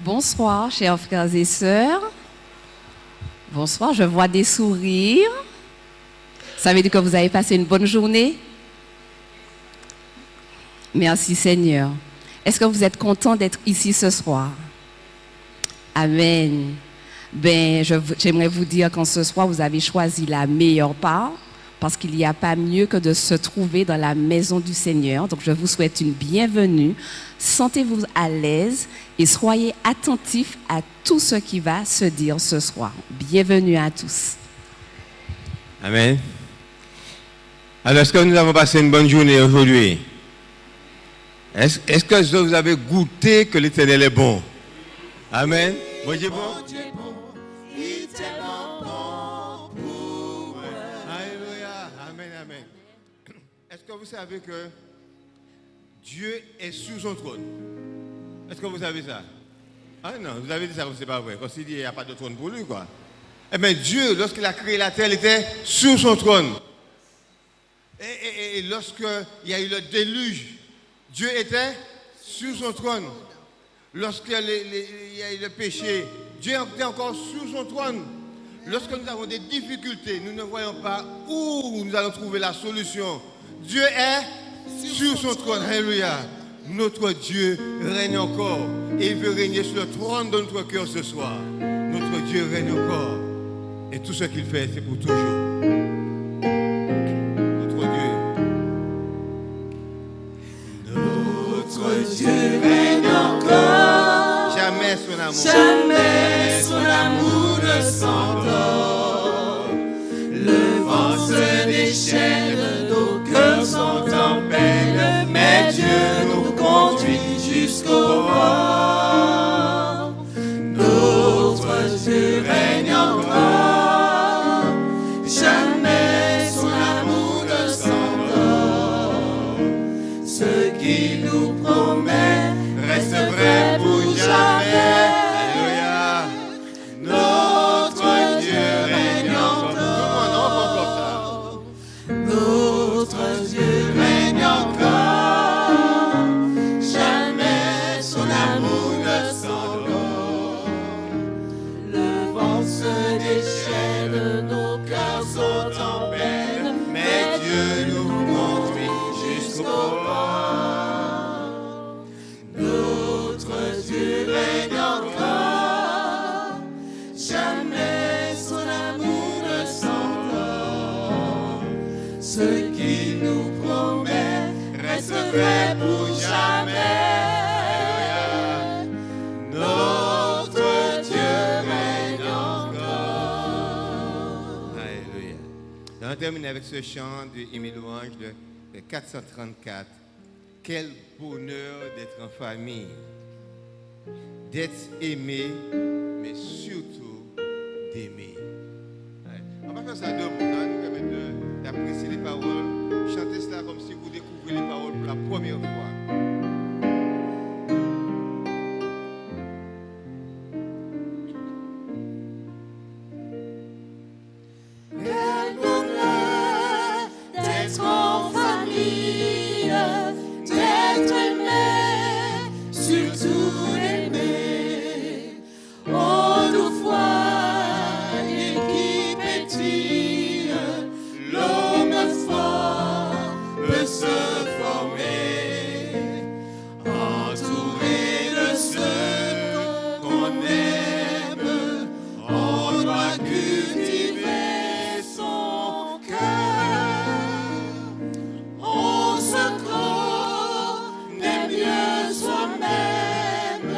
Bonsoir, chers frères et sœurs. Bonsoir, je vois des sourires. Ça veut dire que vous avez passé une bonne journée? Merci Seigneur. Est-ce que vous êtes content d'être ici ce soir? Amen. J'aimerais vous dire qu'en ce soir, vous avez choisi la meilleure part parce qu'il n'y a pas mieux que de se trouver dans la maison du Seigneur. Donc, je vous souhaite une bienvenue. Sentez-vous à l'aise et soyez attentifs à tout ce qui va se dire ce soir. Bienvenue à tous. Amen. Alors, est-ce que nous avons passé une bonne journée aujourd'hui? Est-ce que vous avez goûté que l'Éternel est bon? Amen. Bon Dieu bon. Il est tellement bon pour moi. Alléluia. Amen, amen. Est-ce que vous savez que Dieu est sur son trône? Est-ce que vous savez ça? Ah non, vous avez dit ça, c'est pas vrai. Quand il dit qu'il n'y a pas de trône pour lui, quoi. Eh bien, Dieu, lorsqu'il a créé la terre, il était sur son trône. Et lorsqu'il y a eu le déluge, Dieu était sur son trône. Lorsqu'il y a eu le péché, Dieu était encore sur son trône. Lorsque nous avons des difficultés, nous ne voyons pas où nous allons trouver la solution. Dieu est sur son trône. Alléluia. Notre Dieu règne encore. Et il veut régner sur le trône de notre cœur ce soir. Notre Dieu règne encore. Et tout ce qu'il fait, c'est pour toujours. Dieu règne encore. Jamais son amour. Jamais son amour ne s'endort. Le vent se déchaîne, nos cœurs sont en peine, mais Dieu nous conduit jusqu'au bord. Notre Dieu règne encore. Jamais son amour ne s'endort. Ce qu'il nous promet reste vrai pour jamais. Alléluia. Notre Dieu règne encore. Notre Dieu règne encore. Jamais son amour ne s'endort. Le vent se déchaîne, nos cœurs sont en peine, mais Dieu nous conduit jusqu'au bord. Notre Dieu règne encore. Jamais son amour ne s'endort. Ce qu'il nous promet reste vrai pour jamais. Notre Dieu règne encore. Alléluia. On va terminer avec ce chant de Émile Louange de 434. Quel bonheur d'être en famille, d'être aimé, mais surtout d'aimer. Ouais. On va faire ça deux mots, ça va nous permettre d'apprécier les paroles, chanter cela comme si vous découvrez les paroles pour la première fois. Quel bonheur d'être en famille, d'être aimé, surtout aimé. Oh, nos foyers qui pétillent, l'homme fort peut se former, entouré de ceux qu'on aime. On doit cultiver son cœur. On se connaît mieux soi-même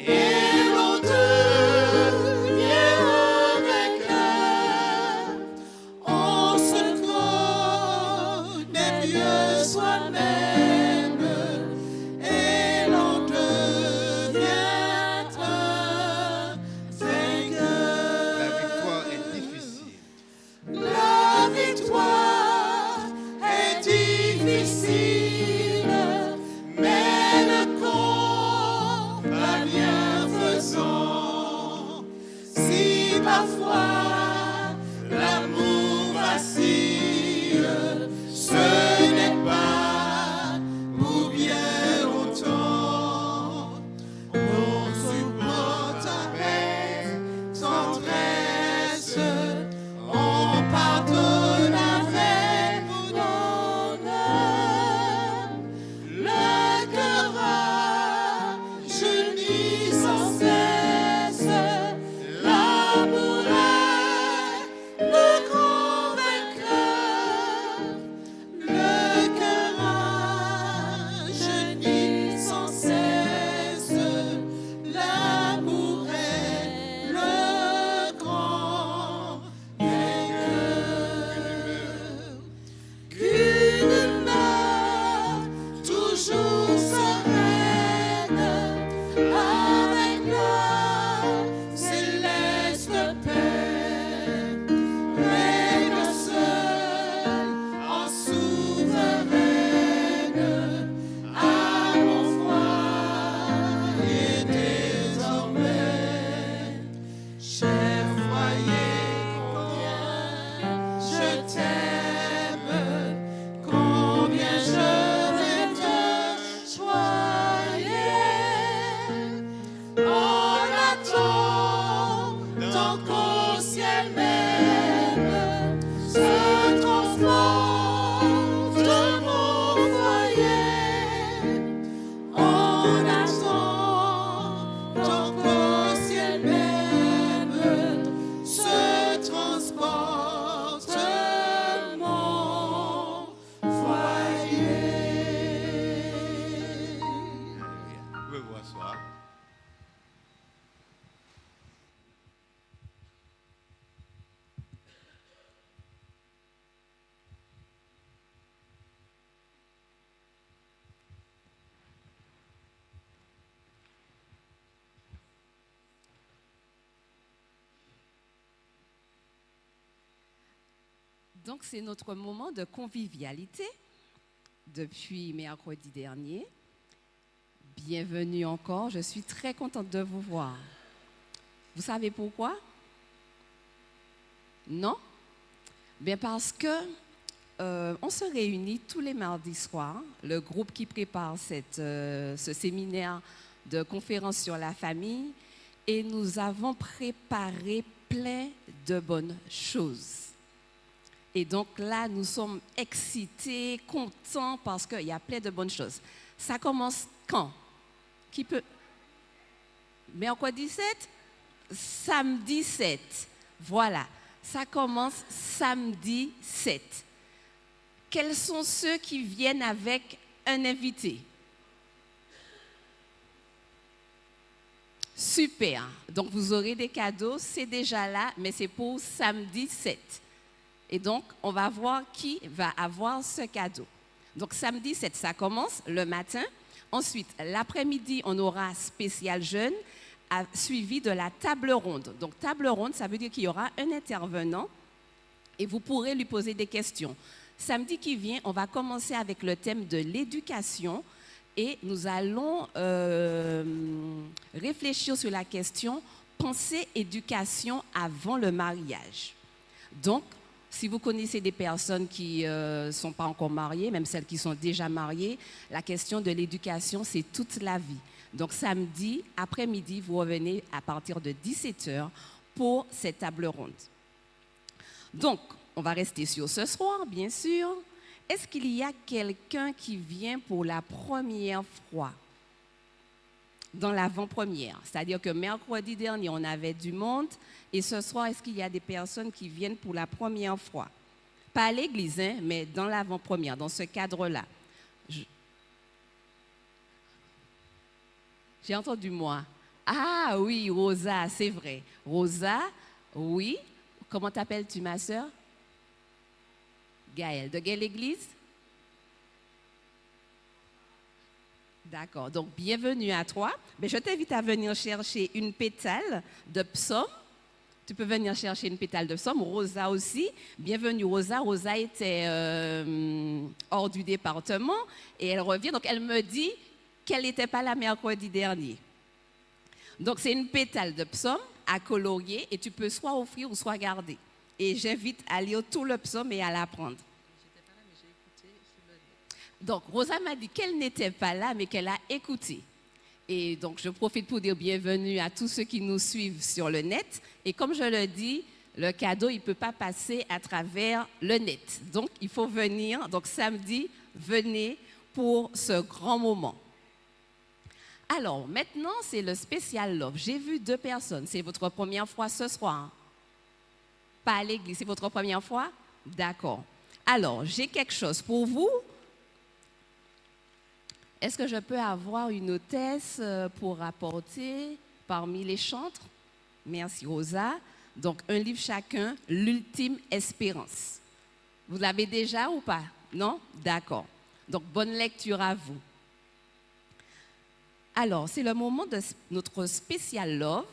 et l'on devient un cœur. On se connaît mieux soi-même et l'on devient un vainqueur. La victoire est difficile. La victoire est difficile, mais le combat bienfaisant. Si parfois l'amour vacille, ce n'est pas pour bien longtemps. On Donc, c'est notre moment de convivialité depuis mercredi dernier. Bienvenue encore, je suis très contente de vous voir. Vous savez pourquoi? Non? Bien parce que on se réunit tous les mardis soirs, le groupe qui prépare ce séminaire de conférence sur la famille, et nous avons préparé plein de bonnes choses. Et donc là, nous sommes excités, contents parce qu'il y a plein de bonnes choses. Ça commence quand? Qui peut? Mercredi 7? Samedi 7. Voilà, ça commence samedi 7. Quels sont ceux qui viennent avec un invité? Super. Donc vous aurez des cadeaux, c'est déjà là, mais c'est pour samedi 7. Et donc, on va voir qui va avoir ce cadeau. Donc, samedi 7, ça commence le matin. Ensuite, l'après-midi, on aura spécial jeûne, suivi de la table ronde. Donc, table ronde, ça veut dire qu'il y aura un intervenant et vous pourrez lui poser des questions. Samedi qui vient, on va commencer avec le thème de l'éducation et nous allons réfléchir sur la question « Penser éducation avant le mariage ». Donc, si vous connaissez des personnes qui ne sont pas encore mariées, même celles qui sont déjà mariées, la question de l'éducation, c'est toute la vie. Donc, samedi après-midi, vous revenez à partir de 17h pour cette table ronde. Donc, on va rester sur ce soir, bien sûr. Est-ce qu'il y a quelqu'un qui vient pour la première fois dans l'avant-première? C'est-à-dire que mercredi dernier, on avait du monde. Et ce soir, est-ce qu'il y a des personnes qui viennent pour la première fois? Pas à l'église, hein, mais dans l'avant-première, dans ce cadre-là. J'ai entendu moi. Ah oui, Rosa, c'est vrai. Rosa, oui. Comment t'appelles-tu, ma sœur? Gaëlle. De quelle église? D'accord. Donc, bienvenue à toi. Mais je t'invite à venir chercher une pétale de psaume. Tu peux venir chercher une pétale de psaume. Rosa aussi. Bienvenue, Rosa. Rosa était hors du département et elle revient. Donc, elle me dit qu'elle n'était pas là mercredi dernier. Donc, c'est une pétale de psaume à colorier et tu peux soit offrir ou soit garder. Et j'invite à lire tout le psaume et à l'apprendre. Donc, Rosa m'a dit qu'elle n'était pas là, mais qu'elle a écouté. Et donc, je profite pour dire bienvenue à tous ceux qui nous suivent sur le net. Et comme je le dis, le cadeau, il ne peut pas passer à travers le net. Donc, il faut venir. Donc, samedi, venez pour ce grand moment. Alors, maintenant, c'est le spécial love. J'ai vu 2 personnes. C'est votre première fois ce soir? Pas à l'église, c'est votre première fois? D'accord. Alors, j'ai quelque chose pour vous. Est-ce que je peux avoir une hôtesse pour apporter parmi les chantres? Merci, Rosa. Donc, un livre chacun, L'ultime espérance. Vous l'avez déjà ou pas? Non? D'accord. Donc, bonne lecture à vous. Alors, c'est le moment de notre spécial love.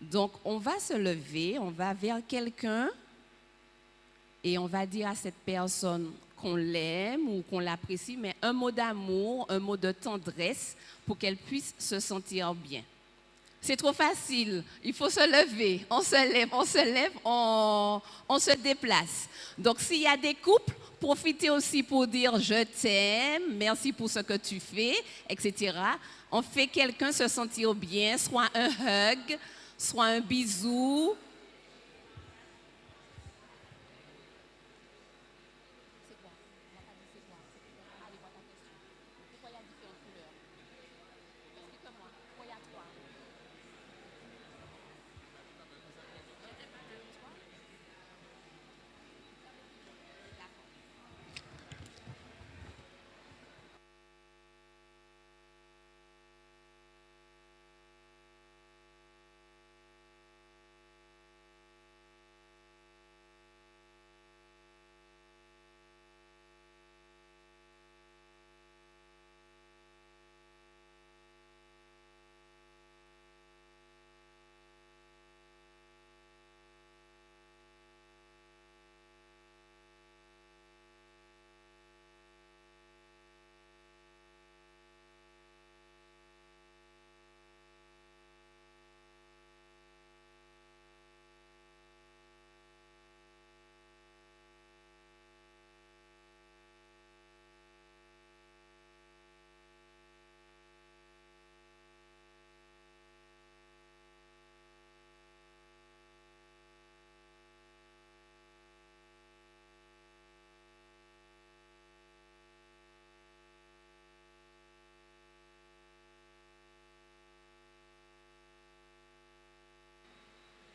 Donc, on va se lever, on va vers quelqu'un et on va dire à cette personne qu'on l'aime ou qu'on l'apprécie, mais un mot d'amour, un mot de tendresse pour qu'elle puisse se sentir bien. C'est trop facile, il faut se lever, on se lève, on se déplace. Donc s'il y a des couples, profitez aussi pour dire je t'aime, merci pour ce que tu fais, etc. On fait quelqu'un se sentir bien, soit un hug, soit un bisou.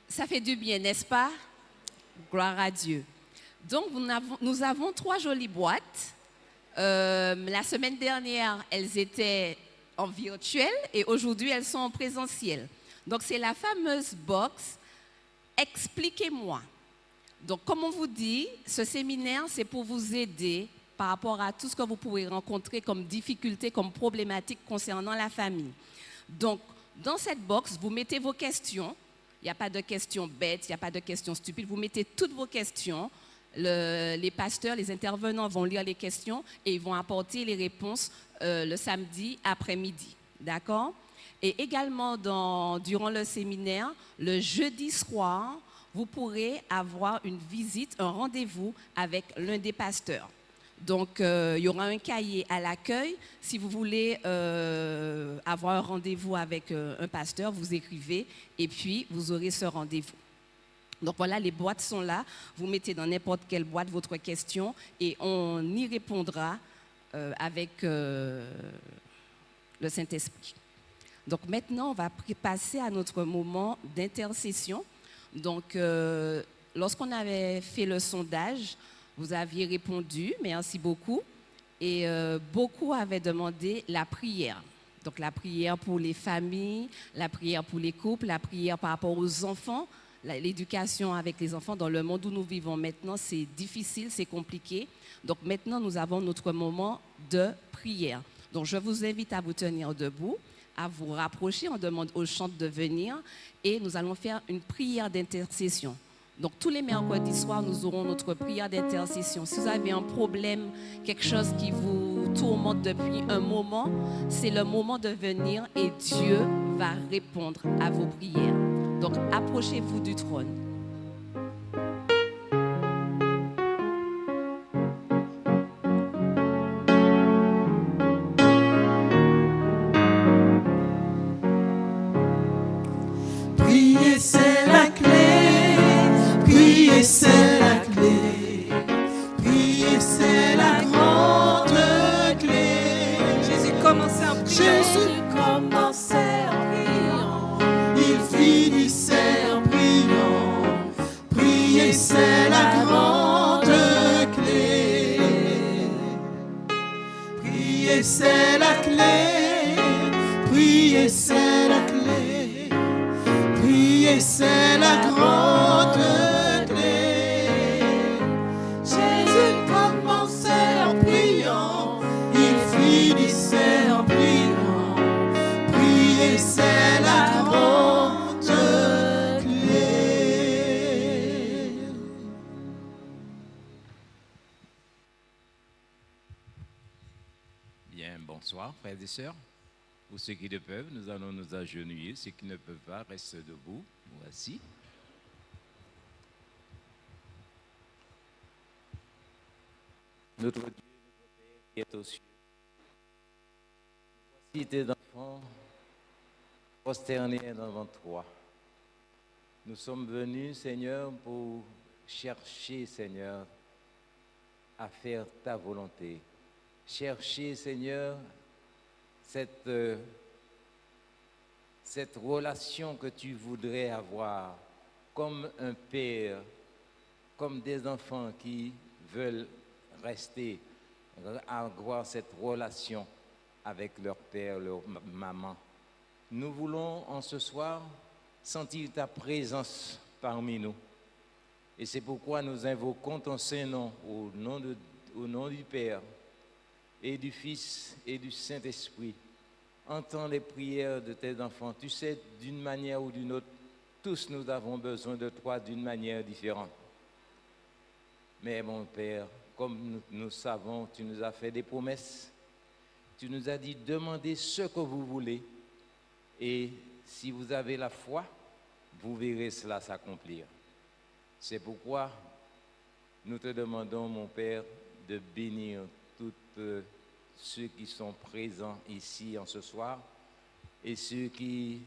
Ça fait du bien, n'est-ce pas? Gloire à Dieu. Donc, nous avons 3 jolies boîtes. La semaine dernière, elles étaient en virtuel et aujourd'hui, elles sont en présentiel. Donc, c'est la fameuse box « Expliquez-moi ». Donc, comme on vous dit, ce séminaire, c'est pour vous aider par rapport à tout ce que vous pourrez rencontrer comme difficultés, comme problématiques concernant la famille. Donc, dans cette box, vous mettez vos questions. Il n'y a pas de questions bêtes, il n'y a pas de questions stupides. Vous mettez toutes vos questions. Les pasteurs, les intervenants vont lire les questions et ils vont apporter les réponses le samedi après-midi. D'accord? Et également, durant le séminaire, le jeudi soir, vous pourrez avoir une visite, un rendez-vous avec l'un des pasteurs. Donc, il y aura un cahier à l'accueil. Si vous voulez avoir un rendez-vous avec un pasteur, vous écrivez et puis vous aurez ce rendez-vous. Donc voilà, les boîtes sont là. Vous mettez dans n'importe quelle boîte votre question et on y répondra avec le Saint-Esprit. Donc maintenant, on va passer à notre moment d'intercession. Donc, lorsqu'on avait fait le sondage, vous aviez répondu, merci beaucoup. Et beaucoup avaient demandé la prière. Donc la prière pour les familles, la prière pour les couples, la prière par rapport aux enfants. L'éducation avec les enfants dans le monde où nous vivons maintenant, c'est difficile, c'est compliqué. Donc maintenant, nous avons notre moment de prière. Donc je vous invite à vous tenir debout, à vous rapprocher. On demande aux chants de venir et nous allons faire une prière d'intercession. Donc tous les mercredis soirs, nous aurons notre prière d'intercession. Si vous avez un problème, quelque chose qui vous tourmente depuis un moment, c'est le moment de venir et Dieu va répondre à vos prières. Donc approchez-vous du trône. Prier c'est la clé, prier c'est la clé, prier c'est la grande clé. Jésus commençait en priant. Jésus commençait en priant, il finissait en priant. Prier c'est la grande clé, prier c'est la clé, prier c'est la clé. Prier c'est la grande clé. Jésus commençait en priant, il finissait en priant. Prier c'est la grande clé. Bien, bonsoir, frères et sœurs. Pour ceux qui le peuvent, nous allons nous agenouiller. Ceux qui ne peuvent pas, restent debout ou assis. Notre Dieu, notre Père qui est aux cieux, voici tes enfants prosternés devant toi. Nous sommes venus, Seigneur, pour chercher, Seigneur, à faire ta volonté. Chercher, Seigneur, cette relation que tu voudrais avoir comme un père, comme des enfants qui veulent rester, avoir cette relation avec leur père, leur maman. Nous voulons en ce soir sentir ta présence parmi nous. Et c'est pourquoi nous invoquons ton Saint-Nom au nom du Père et du Fils et du Saint-Esprit. Entends les prières de tes enfants. Tu sais, d'une manière ou d'une autre, tous nous avons besoin de toi d'une manière différente. Mais mon Père, comme nous savons, tu nous as fait des promesses. Tu nous as dit, demandez ce que vous voulez. Et si vous avez la foi, vous verrez cela s'accomplir. C'est pourquoi nous te demandons, mon Père, de bénir toutes ceux qui sont présents ici en ce soir et ceux qui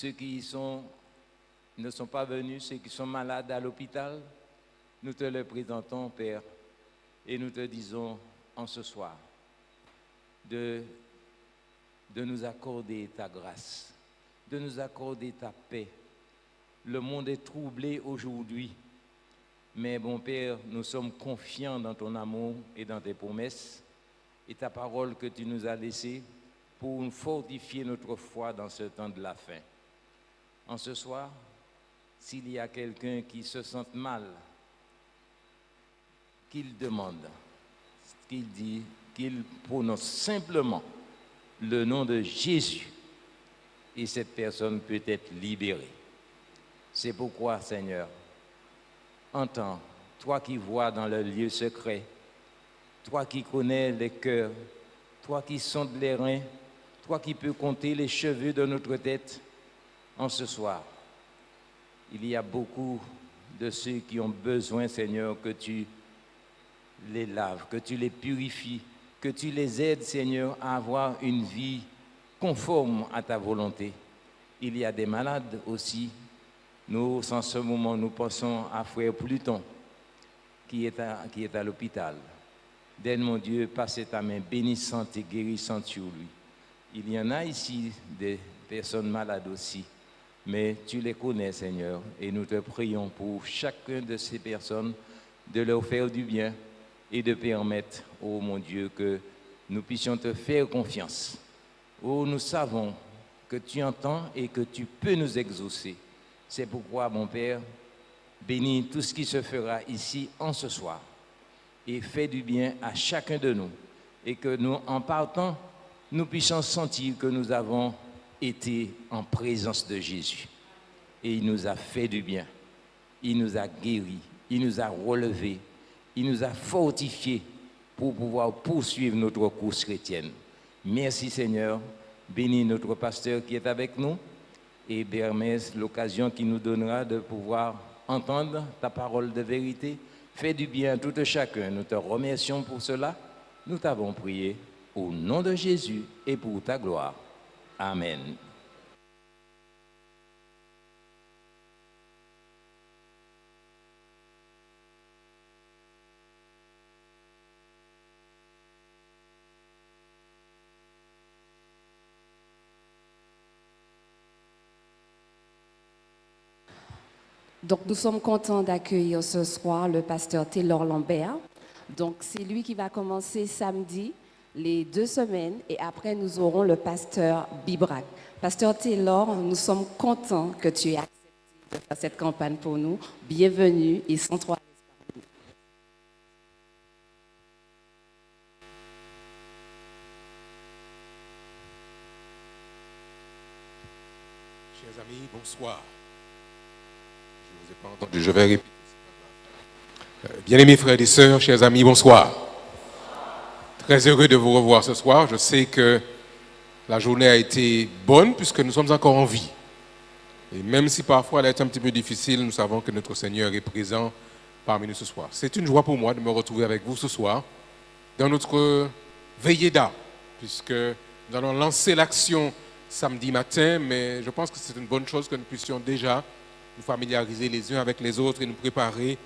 ne sont pas venus, ceux qui sont malades à l'hôpital. Nous te le présentons, Père, et nous te disons en ce soir de nous accorder ta grâce, de nous accorder ta paix, Le monde est troublé aujourd'hui. Mais bon Père, nous sommes confiants dans ton amour et dans tes promesses et ta parole que tu nous as laissée pour fortifier notre foi dans ce temps de la fin. En ce soir, s'il y a quelqu'un qui se sent mal, qu'il demande, qu'il dit, qu'il prononce simplement le nom de Jésus et cette personne peut être libérée. C'est pourquoi, Seigneur, entends, toi qui vois dans le lieu secret, toi qui connais les cœurs, toi qui sondes les reins, toi qui peux compter les cheveux de notre tête, en ce soir, il y a beaucoup de ceux qui ont besoin, Seigneur, que tu les laves, que tu les purifies, que tu les aides, Seigneur, à avoir une vie conforme à ta volonté. Il y a des malades aussi. Nous, en ce moment, nous pensons à Frère Pluton, qui est à l'hôpital. Donne, mon Dieu, passe ta main bénissante et guérissante sur lui. Il y en a ici des personnes malades aussi, mais tu les connais, Seigneur, et nous te prions pour chacune de ces personnes de leur faire du bien et de permettre, oh mon Dieu, que nous puissions te faire confiance. Oh, nous savons que tu entends et que tu peux nous exaucer. C'est pourquoi, mon Père, bénis tout ce qui se fera ici en ce soir et fais du bien à chacun de nous et que nous, en partant, nous puissions sentir que nous avons été en présence de Jésus. Et il nous a fait du bien, il nous a guéris, il nous a relevés, il nous a fortifiés pour pouvoir poursuivre notre course chrétienne. Merci Seigneur, bénis notre pasteur qui est avec nous et permets l'occasion qu'il nous donnera de pouvoir entendre ta parole de vérité. Fais du bien à tout chacun. Nous te remercions pour cela. Nous t'avons prié au nom de Jésus et pour ta gloire. Amen. Donc, nous sommes contents d'accueillir ce soir le pasteur Taylor Lambert. Donc, c'est lui qui va commencer samedi, les 2 semaines, et après, nous aurons le pasteur Bibrac. Pasteur Taylor, nous sommes contents que tu aies accepté de faire cette campagne pour nous. Bienvenue et sans toi. Chers amis, bonsoir. Je ne vous ai pas entendu, je vais répéter. Bien-aimés frères et sœurs, chers amis, bonsoir. Très heureux de vous revoir ce soir. Je sais que la journée a été bonne puisque nous sommes encore en vie. Et même si parfois elle a été un petit peu difficile, nous savons que notre Seigneur est présent parmi nous ce soir. C'est une joie pour moi de me retrouver avec vous ce soir dans notre veillée d'âme, puisque nous allons lancer l'action samedi matin, mais je pense que c'est une bonne chose que nous puissions déjà nous familiariser les uns avec les autres et nous préparer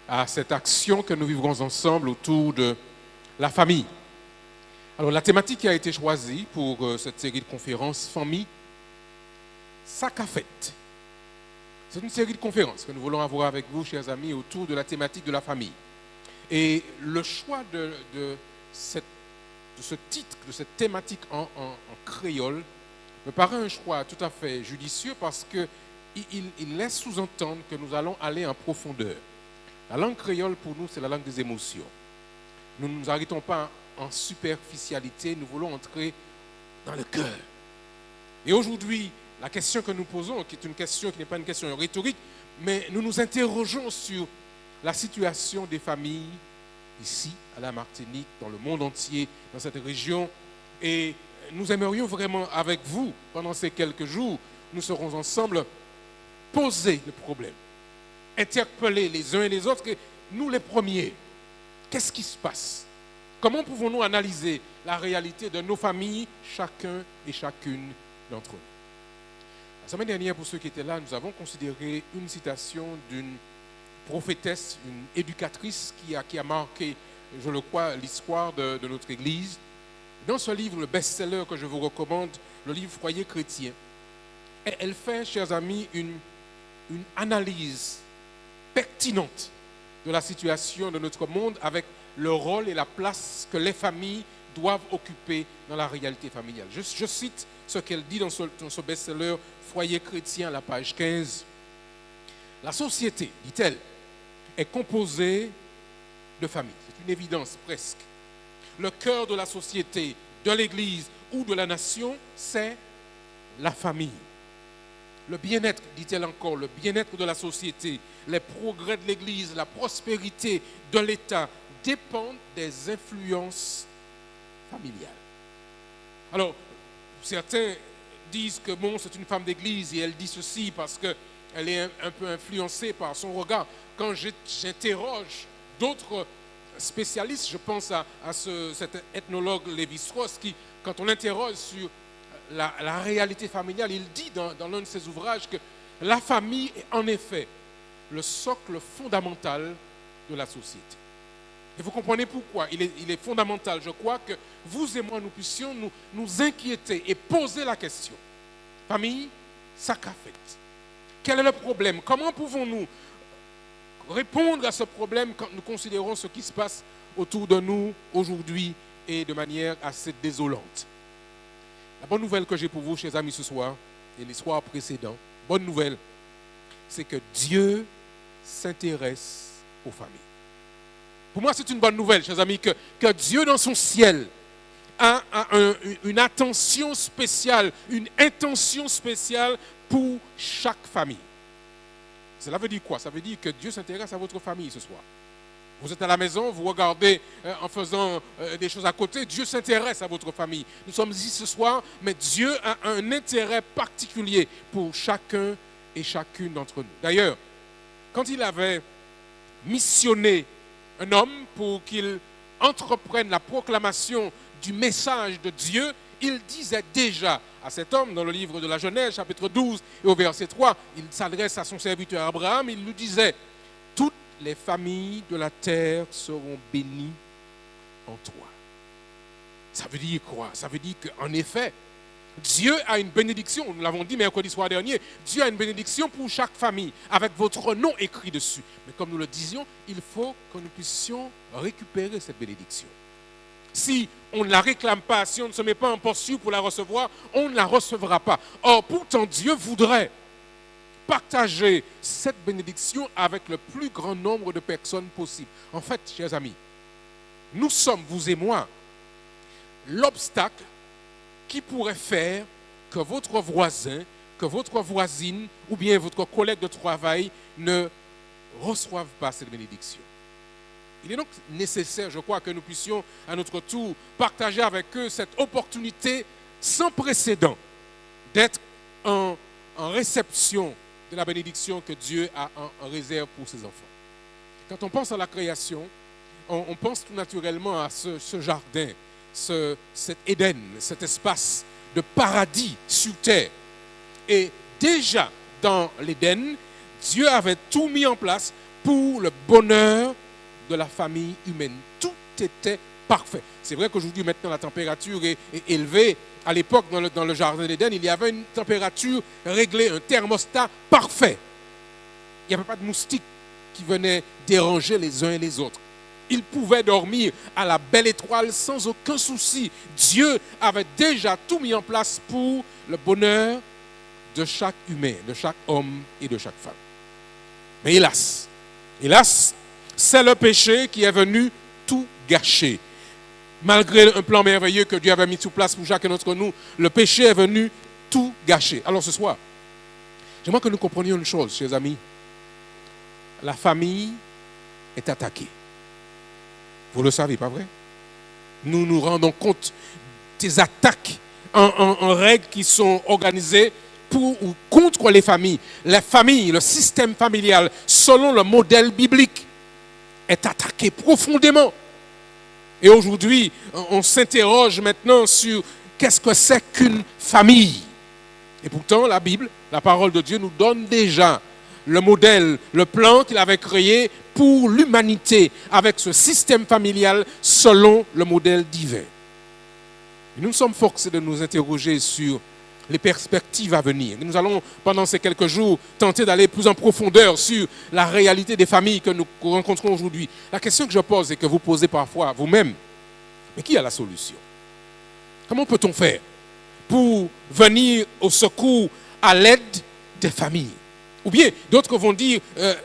à cette action que nous vivrons ensemble autour de la famille. Alors, la thématique qui a été choisie pour cette série de conférences Famille, sac à fête. C'est une série de conférences que nous voulons avoir avec vous, chers amis, autour de la thématique de la famille. Et le choix de ce titre, de cette thématique en créole, me paraît un choix tout à fait judicieux parce qu'il laisse sous-entendre que nous allons aller en profondeur. La langue créole, pour nous, c'est la langue des émotions. Nous ne nous arrêtons pas en superficialité, nous voulons entrer dans le cœur. Et aujourd'hui, la question que nous posons, qui est une question qui n'est pas une question rhétorique, mais nous nous interrogeons sur la situation des familles ici, à la Martinique, dans le monde entier, dans cette région. Et nous aimerions vraiment, avec vous, pendant ces quelques jours, nous serons ensemble, poser le problème, interpeller les uns et les autres, et nous les premiers. Qu'est-ce qui se passe? Comment pouvons-nous analyser la réalité de nos familles, chacun et chacune d'entre nous? La semaine dernière, pour ceux qui étaient là, nous avons considéré une citation d'une prophétesse, une éducatrice qui a marqué, je le crois, l'histoire de notre Église. Dans ce livre, le best-seller que je vous recommande, le livre Foyer chrétien, elle fait, chers amis, une une analyse pertinente de la situation de notre monde avec le rôle et la place que les familles doivent occuper dans la réalité familiale. Je cite ce qu'elle dit dans ce best-seller Foyer chrétien à la page 15. La société, dit-elle, est composée de familles. C'est une évidence presque. Le cœur de la société, de l'Église ou de la nation, c'est la famille. Le bien-être, dit-elle encore, le bien-être de la société, les progrès de l'Église, la prospérité de l'État dépendent des influences familiales. Alors, certains disent que bon, c'est une femme d'Église et elle dit ceci parce qu'elle est un peu influencée par son regard. Quand j'interroge d'autres spécialistes, je pense à cet ethnologue Lévi-Strauss qui, quand on l'interroge sur la réalité familiale, il dit dans l'un de ses ouvrages que la famille est en effet le socle fondamental de la société. Et vous comprenez pourquoi il est fondamental. Je crois que vous et moi, nous puissions nous inquiéter et poser la question. Famille, ça qu'a fait. Quel est le problème? Comment pouvons-nous répondre à ce problème quand nous considérons ce qui se passe autour de nous aujourd'hui et de manière assez désolante? La bonne nouvelle que j'ai pour vous, chers amis, ce soir, et les soirs précédents, bonne nouvelle, c'est que Dieu s'intéresse aux familles. Pour moi, c'est une bonne nouvelle, chers amis, que Dieu dans son ciel a une attention spéciale, une intention spéciale pour chaque famille. Cela veut dire quoi? Ça veut dire que Dieu s'intéresse à votre famille ce soir. Vous êtes à la maison, vous regardez en faisant des choses à côté, Dieu s'intéresse à votre famille. Nous sommes ici ce soir, mais Dieu a un intérêt particulier pour chacun et chacune d'entre nous. D'ailleurs, quand il avait missionné un homme pour qu'il entreprenne la proclamation du message de Dieu, il disait déjà à cet homme, dans le livre de la Genèse, chapitre 12, et au verset 3, il s'adresse à son serviteur Abraham, il lui disait, « Toutes les familles de la terre seront bénies en toi. » Ça veut dire quoi? Ça veut dire qu'en effet, Dieu a une bénédiction, nous l'avons dit mercredi soir dernier, Dieu a une bénédiction pour chaque famille, avec votre nom écrit dessus. Mais comme nous le disions, il faut que nous puissions récupérer cette bénédiction. Si on ne la réclame pas, si on ne se met pas en poursuite pour la recevoir, on ne la recevra pas. Or, pourtant, Dieu voudrait partager cette bénédiction avec le plus grand nombre de personnes possible. En fait, chers amis, nous sommes, vous et moi, l'obstacle qui pourrait faire que votre voisin, que votre voisine ou bien votre collègue de travail ne reçoivent pas cette bénédiction. Il est donc nécessaire, je crois, que nous puissions à notre tour partager avec eux cette opportunité sans précédent d'être en réception de la bénédiction que Dieu a en réserve pour ses enfants. Quand on pense à la création, on pense tout naturellement à ce jardin, cet Éden, cet espace de paradis sur terre. Et déjà dans l'Éden, Dieu avait tout mis en place pour le bonheur de la famille humaine. Tout était parfait. C'est vrai qu'aujourd'hui, maintenant, la température est élevée. À l'époque, dans le jardin d'Éden, il y avait une température réglée, un thermostat parfait. Il n'y avait pas de moustiques qui venaient déranger les uns et les autres. Ils pouvaient dormir à la belle étoile sans aucun souci. Dieu avait déjà tout mis en place pour le bonheur de chaque humain, de chaque homme et de chaque femme. Mais hélas, c'est le péché qui est venu tout gâcher. Malgré un plan merveilleux que Dieu avait mis sous place pour chacun d'entre nous, le péché est venu tout gâcher. Alors ce soir, j'aimerais que nous comprenions une chose, chers amis. La famille est attaquée. Vous le savez, pas vrai? Nous nous rendons compte des attaques en règle qui sont organisées pour ou contre les familles. La famille, le système familial, selon le modèle biblique, est attaqué profondément. Et aujourd'hui, on s'interroge maintenant sur qu'est-ce que c'est qu'une famille. Et pourtant, la Bible, la parole de Dieu, nous donne déjà le modèle, le plan qu'il avait créé pour l'humanité avec ce système familial selon le modèle divin. Et nous sommes forcés de nous interroger sur les perspectives à venir. Nous allons, pendant ces quelques jours, tenter d'aller plus en profondeur sur la réalité des familles que nous rencontrons aujourd'hui. La question que je pose et que vous posez parfois vous-même, mais qui a la solution? Comment peut-on faire pour venir au secours, à l'aide des familles? Ou bien, d'autres vont dire,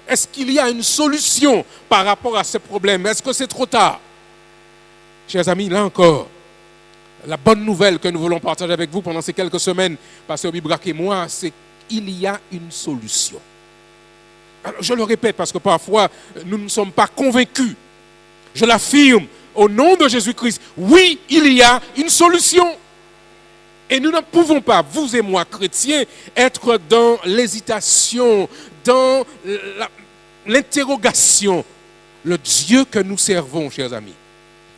est-ce qu'il y a une solution par rapport à ce problème? Est-ce que c'est trop tard? Chers amis, là encore, la bonne nouvelle que nous voulons partager avec vous pendant ces quelques semaines, Pasteur Bibrac et moi, c'est qu'il y a une solution. Alors, je le répète parce que parfois, nous ne sommes pas convaincus. Je l'affirme au nom de Jésus-Christ. Oui, il y a une solution. Et nous ne pouvons pas, vous et moi, chrétiens, être dans l'hésitation, dans l'interrogation. Le Dieu que nous servons, chers amis,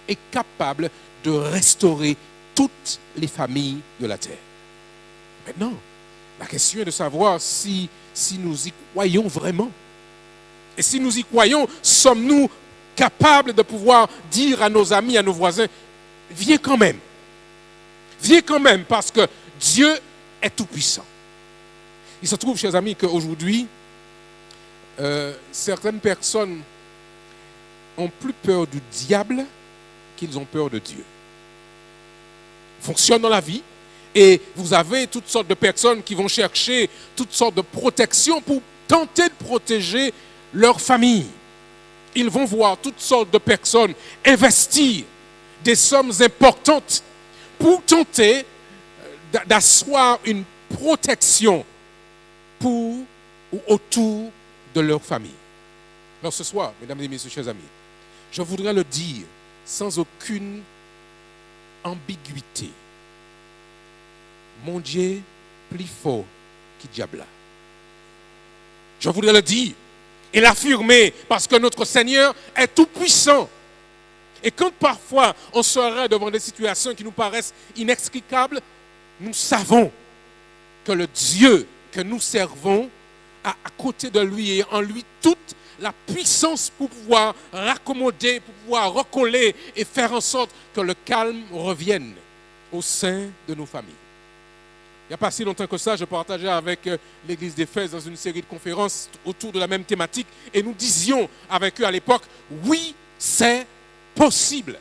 est capable de restaurer toutes les familles de la terre. Maintenant, la question est de savoir si nous y croyons vraiment. Et si nous y croyons, sommes-nous capables de pouvoir dire à nos amis, à nos voisins, viens quand même. Viens quand même parce que Dieu est tout-puissant. Il se trouve, chers amis, qu'aujourd'hui, certaines personnes ont plus peur du diable qu'ils ont peur de Dieu. Fonctionne dans la vie et vous avez toutes sortes de personnes qui vont chercher toutes sortes de protections pour tenter de protéger leur famille. Ils vont voir toutes sortes de personnes investir des sommes importantes pour tenter d'asseoir une protection pour ou autour de leur famille. Alors ce soir, mesdames et messieurs, chers amis, je voudrais le dire sans aucune ambiguïté. Mon Dieu plus fort que diable. Je voudrais le dire et l'affirmer parce que notre Seigneur est tout puissant. Et quand parfois on serait devant des situations qui nous paraissent inextricables, nous savons que le Dieu que nous servons a à côté de lui et en lui toute la puissance pour pouvoir raccommoder, pour pouvoir recoller et faire en sorte que le calme revienne au sein de nos familles. Il n'y a pas si longtemps que ça, je partageais avec l'église d'Éphèse dans une série de conférences autour de la même thématique et nous disions avec eux à l'époque, oui, c'est possible.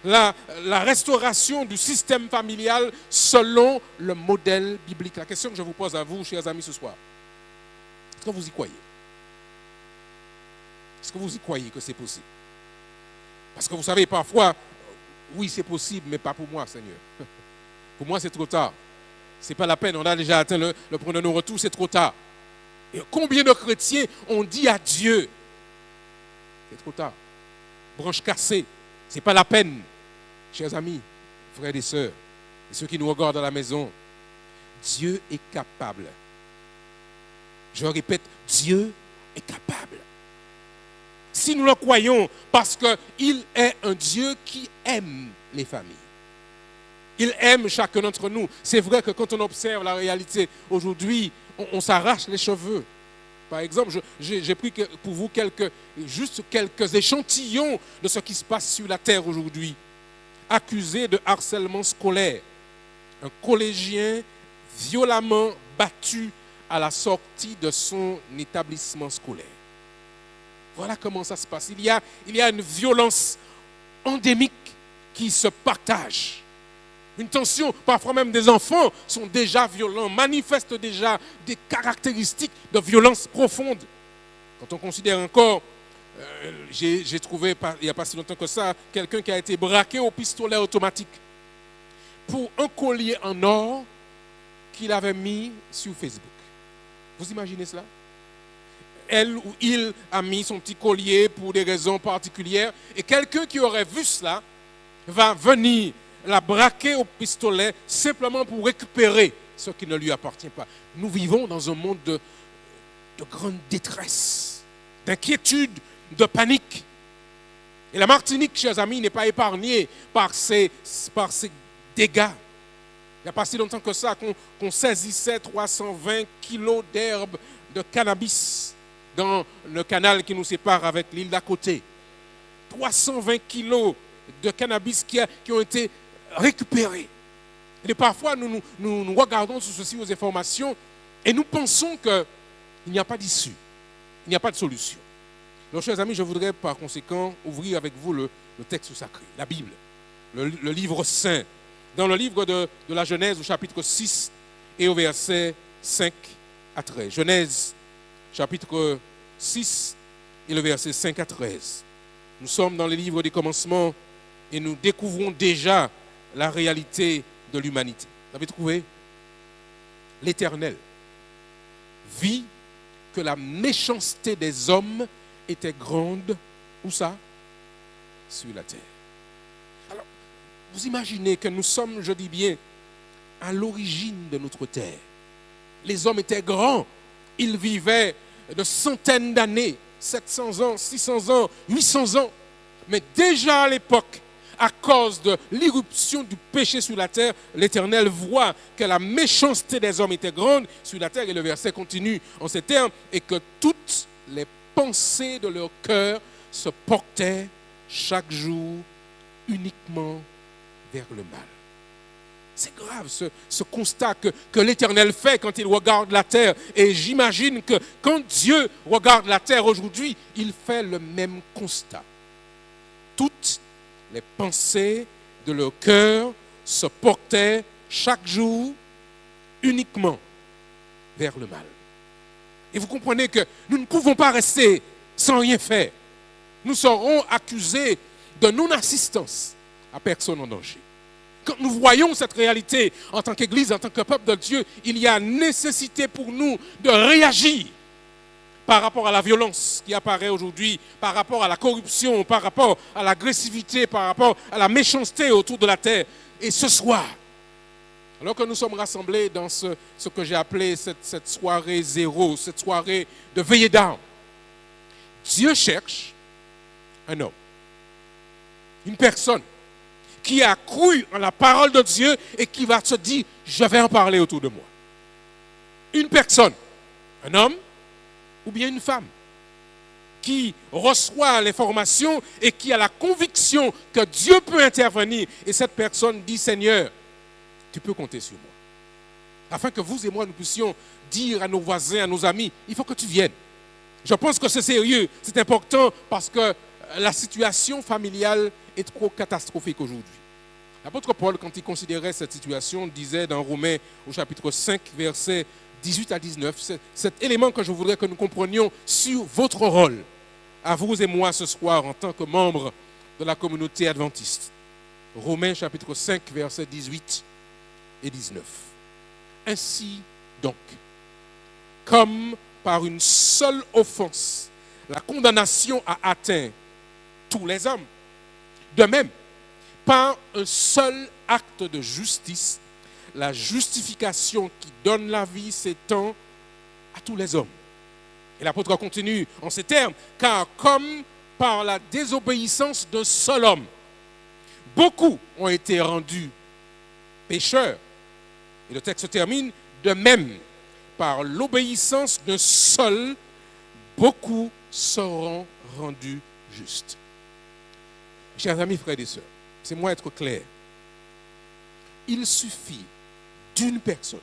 La restauration du système familial selon le modèle biblique. La question que je vous pose à vous, chers amis, ce soir, est-ce que vous y croyez? Est-ce que vous y croyez que c'est possible? Parce que vous savez, parfois, oui, c'est possible, mais pas pour moi, Seigneur. Pour moi, c'est trop tard. Ce n'est pas la peine, on a déjà atteint le point de nos retours, c'est trop tard. Et combien de chrétiens ont dit à Dieu, c'est trop tard. Branche cassée, ce n'est pas la peine. Chers amis, frères et sœurs, et ceux qui nous regardent à la maison, Dieu est capable. Je répète, Dieu est capable. Si nous le croyons, parce qu'il est un Dieu qui aime les familles. Il aime chacun d'entre nous. C'est vrai que quand on observe la réalité aujourd'hui, on s'arrache les cheveux. Par exemple, j'ai pris pour vous juste quelques échantillons de ce qui se passe sur la terre aujourd'hui. Accusé de harcèlement scolaire, un collégien violemment battu à la sortie de son établissement scolaire. Voilà comment ça se passe. Il y a une violence endémique qui se partage. Une tension, parfois même des enfants sont déjà violents, manifestent déjà des caractéristiques de violence profonde. Quand on considère encore, j'ai trouvé il n'y a pas si longtemps que ça, quelqu'un qui a été braqué au pistolet automatique pour un collier en or qu'il avait mis sur Facebook. Vous imaginez cela? Elle ou il a mis son petit collier pour des raisons particulières et quelqu'un qui aurait vu cela va venir la braquer au pistolet simplement pour récupérer ce qui ne lui appartient pas. Nous vivons dans un monde de grande détresse, d'inquiétude, de panique. Et la Martinique, chers amis, n'est pas épargnée par ces dégâts. Il n'y a pas si longtemps que ça qu'on saisissait 320 kilos d'herbe de cannabis dans le canal qui nous sépare avec l'île d'à côté. 320 kilos de cannabis qui ont été récupérés. Et parfois, nous regardons sur ceci aux informations et nous pensons qu'il n'y a pas d'issue, il n'y a pas de solution. Donc, chers amis, je voudrais par conséquent ouvrir avec vous le texte sacré, la Bible, le livre saint. Dans le livre de la Genèse, au chapitre 6 et au verset 5 à 13. Genèse, chapitre 6 et le verset 5 à 13. Nous sommes dans le livre des commencements et nous découvrons déjà la réalité de l'humanité. Vous avez trouvé? L'Éternel vit que la méchanceté des hommes était grande. Où ça? Sur la terre. Alors, vous imaginez que nous sommes, je dis bien, à l'origine de notre terre. Les hommes étaient grands. Ils vivaient de centaines d'années, 700 ans, 600 ans, 800 ans. Mais déjà à l'époque, à cause de l'irruption du péché sur la terre, l'Éternel voit que la méchanceté des hommes était grande sur la terre. Et le verset continue en ces termes. Et que toutes les pensées de leur cœur se portaient chaque jour uniquement vers le mal. C'est grave ce constat que l'Éternel fait quand il regarde la terre. Et j'imagine que quand Dieu regarde la terre aujourd'hui, il fait le même constat. Toutes les pensées de leur cœur se portaient chaque jour uniquement vers le mal. Et vous comprenez que nous ne pouvons pas rester sans rien faire. Nous serons accusés de non-assistance à personne en danger. Quand nous voyons cette réalité en tant qu'Église, en tant que peuple de Dieu, il y a nécessité pour nous de réagir par rapport à la violence qui apparaît aujourd'hui, par rapport à la corruption, par rapport à l'agressivité, par rapport à la méchanceté autour de la terre. Et ce soir, alors que nous sommes rassemblés dans ce que j'ai appelé cette soirée zéro, cette soirée de veillée d'âme, Dieu cherche un homme, une personne qui a cru en la parole de Dieu et qui va se dire, je vais en parler autour de moi. Une personne, un homme ou bien une femme, qui reçoit l'information et qui a la conviction que Dieu peut intervenir. Et cette personne dit, Seigneur, tu peux compter sur moi. Afin que vous et moi, nous puissions dire à nos voisins, à nos amis, il faut que tu viennes. Je pense que c'est sérieux, c'est important parce que la situation familiale est trop catastrophique aujourd'hui. L'apôtre Paul, quand il considérait cette situation, disait dans Romains au chapitre 5, versets 18 à 19, c'est cet élément que je voudrais que nous comprenions sur votre rôle, à vous et moi ce soir en tant que membres de la communauté adventiste. Romains chapitre 5, versets 18 et 19. Ainsi donc, comme par une seule offense, la condamnation a atteint tous les hommes. De même, par un seul acte de justice, la justification qui donne la vie s'étend à tous les hommes. Et l'apôtre continue en ces termes, car comme par la désobéissance d'un seul homme, beaucoup ont été rendus pécheurs. Et le texte termine, de même, par l'obéissance d'un seul, beaucoup seront rendus justes. Chers amis, frères et sœurs, c'est moi être clair. Il suffit d'une personne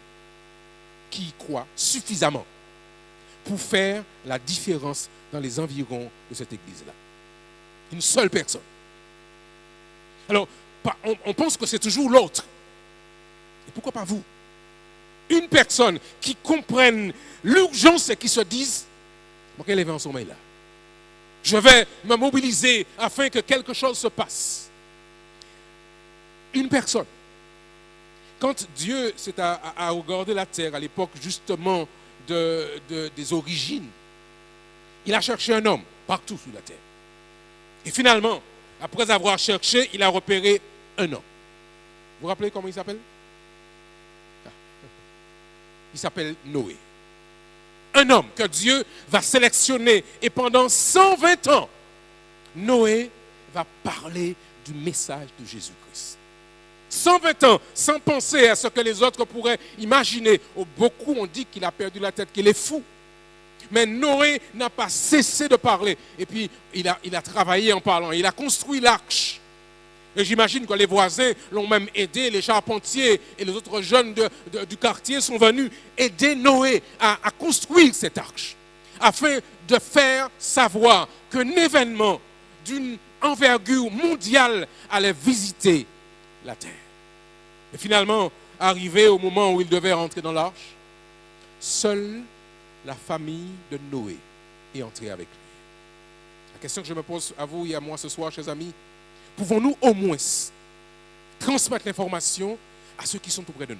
qui y croit suffisamment pour faire la différence dans les environs de cette église-là. Une seule personne. Alors, on pense que c'est toujours l'autre. Et pourquoi pas vous? Une personne qui comprenne l'urgence et qui se dise, bon, quel est en sommeil là? Je vais me mobiliser afin que quelque chose se passe. Une personne. Quand Dieu s'est à regarder la terre à l'époque justement des origines, il a cherché un homme partout sur la terre. Et finalement, après avoir cherché, il a repéré un homme. Vous vous rappelez comment il s'appelle? Il s'appelle Noé. Un homme que Dieu va sélectionner et pendant 120 ans, Noé va parler du message de Jésus-Christ. 120 ans, sans penser à ce que les autres pourraient imaginer. Beaucoup ont dit qu'il a perdu la tête, qu'il est fou. Mais Noé n'a pas cessé de parler. Et puis, il a travaillé en parlant. Il a construit l'arche. Et j'imagine que les voisins l'ont même aidé, les charpentiers et les autres jeunes du quartier sont venus aider Noé à construire cette arche, afin de faire savoir qu'un événement d'une envergure mondiale allait visiter la terre. Et finalement, arrivé au moment où il devait rentrer dans l'arche, seule la famille de Noé est entrée avec lui. La question que je me pose à vous et à moi ce soir, chers amis, pouvons-nous au moins transmettre l'information à ceux qui sont auprès de nous?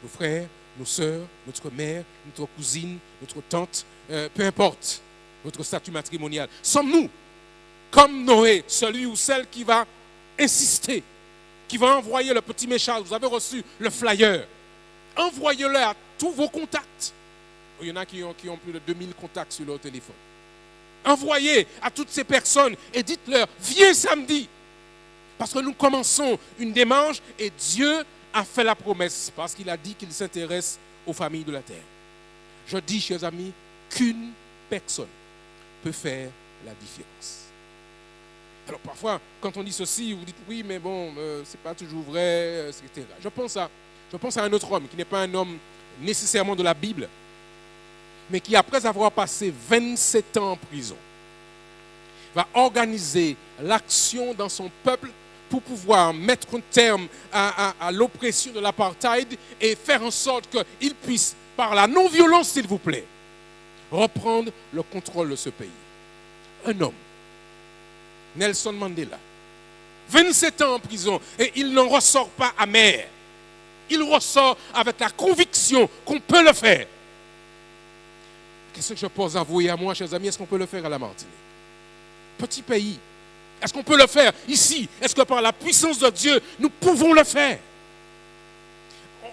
Nos frères, nos sœurs, notre mère, notre cousine, notre tante, peu importe votre statut matrimonial. Sommes-nous comme Noé, celui ou celle qui va insister, qui va envoyer le petit message? Vous avez reçu le flyer. Envoyez-le à tous vos contacts. Il y en a qui ont plus de 2000 contacts sur leur téléphone. Envoyez à toutes ces personnes et dites-leur, viens samedi. Parce que nous commençons une démarche et Dieu a fait la promesse parce qu'il a dit qu'il s'intéresse aux familles de la terre. Je dis, chers amis, qu'une personne peut faire la différence. Alors parfois, quand on dit ceci, vous dites oui, mais bon, c'est pas toujours vrai, etc. Je pense à un autre homme qui n'est pas un homme nécessairement de la Bible, mais qui, après avoir passé 27 ans en prison, va organiser l'action dans son peuple pour pouvoir mettre un terme à l'oppression de l'apartheid et faire en sorte qu'il puisse, par la non-violence, s'il vous plaît, reprendre le contrôle de ce pays. Un homme, Nelson Mandela, 27 ans en prison, et il n'en ressort pas amer. Il ressort avec la conviction qu'on peut le faire. Qu'est-ce que je pose à vous et à moi, chers amis? Est-ce qu'on peut le faire à la Martinique? Petit pays. Est-ce qu'on peut le faire ici? Est-ce que par la puissance de Dieu, nous pouvons le faire?